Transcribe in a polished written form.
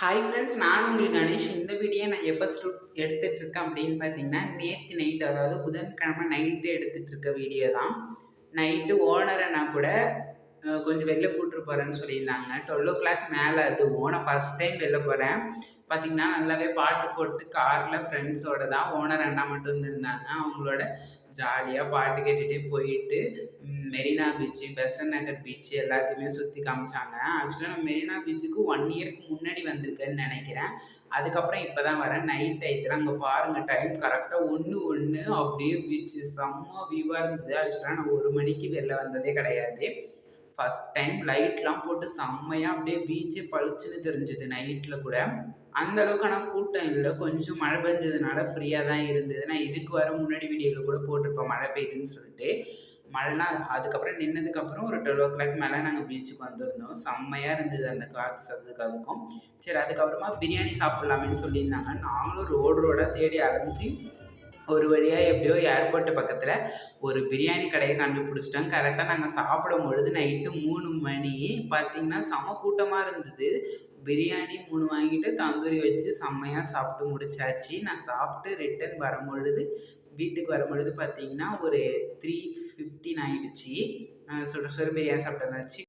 Hi friends, நான் உங்கள் கணேஷ். இந்த வீடியோ நான் எப்போ எடுத்துட்டு இருக்கேன் அப்படின்னு பார்த்தீங்கன்னா, நேற்று நைட்டு, அதாவது புதன்கிழமை நைட்டு எடுத்துட்டு இருக்க வீடியோ தான். நைட்டு ஓனரை நான் கூட கொஞ்சம் வெளில கூட்டிட்டு போகிறேன்னு சொல்லியிருந்தாங்க. 12:00 மேலே. அதுவும் நான் ஃபஸ்ட் டைம் வெளில போகிறேன். பார்த்தீங்கன்னா நல்லாவே பாட்டு போட்டு காரில் ஃப்ரெண்ட்ஸோட தான், ஓனர் அண்ணா மட்டும் இருந்திருந்தாங்க. அவங்களோட ஜாலியாக பாட்டு கேட்டுகிட்டே போயிட்டு மெரினா பீச்சு, பெசன்ட் நகர் பீச்சு எல்லாத்தையுமே சுற்றி காமிச்சாங்க. ஆக்சுவலாக நான் மெரினா பீச்சுக்கு 1 இயருக்கு முன்னாடி வந்திருக்கேன்னு நினைக்கிறேன். அதுக்கப்புறம் இப்போ தான் வரேன். நைட் டயத்தில் அங்கே பாருங்கள், டைம் கரெக்டாக 1:01 அப்படியே பீச்சு செம்ம வியூவாக இருந்தது. ஆக்சுவலாக நான் 1 மணிக்கு வெளில வந்ததே கிடையாது. ஃபஸ்ட் டைம் லைட்லாம் போட்டு செம்மையாக அப்படியே பீச்சே பளிச்சுன்னு தெரிஞ்சுது நைட்டில் கூட. அந்த அளவுக்கு ஆனால் கூட்டம் இல்லை. கொஞ்சம் மழை பெஞ்சதுனால ஃப்ரீயாக தான் இருந்தது. நான் இதுக்கு வர முன்னாடி வீடியோவில் கூட போட்டிருப்பேன் மழை பெய்யுதுன்னு சொல்லிட்டு. மழைலாம் அதுக்கப்புறம் நின்னதுக்கப்புறம் ஒரு 12:00 மேலே நாங்கள் பீச்சுக்கு வந்திருந்தோம். செம்மையாக இருந்தது அந்த காற்று சத்தத்துக்கு அதுக்கும். சரி, அதுக்கப்புறமா பிரியாணி சாப்பிட்லாமேன்னு சொல்லியிருந்தாங்க. நாங்களும் ரோடாக தேடி அலைஞ்சி ஒரு வழியாக எப்படியோ ஏர்போர்ட்டு பக்கத்தில் ஒரு பிரியாணி கடையை கண்டுபிடிச்சிட்டோம். கரெக்டாக நாங்கள் சாப்பிடும்பொழுது நைட்டு 3 மணி. பார்த்தீங்கன்னா செம கூட்டமாக இருந்தது. பிரியாணி 3 வாங்கிட்டு தந்தூரி வச்சு செம்மையாக சாப்பிட்டு முடிச்சாச்சு. நான் சாப்பிட்டு ரிட்டர்ன் வரும்பொழுது, வீட்டுக்கு வரும்பொழுது பார்த்தீங்கன்னா ஒரு 3:15 ஆயிடுச்சு. சுட சுட பிரியாணி சாப்பிட்டு வந்தாச்சு.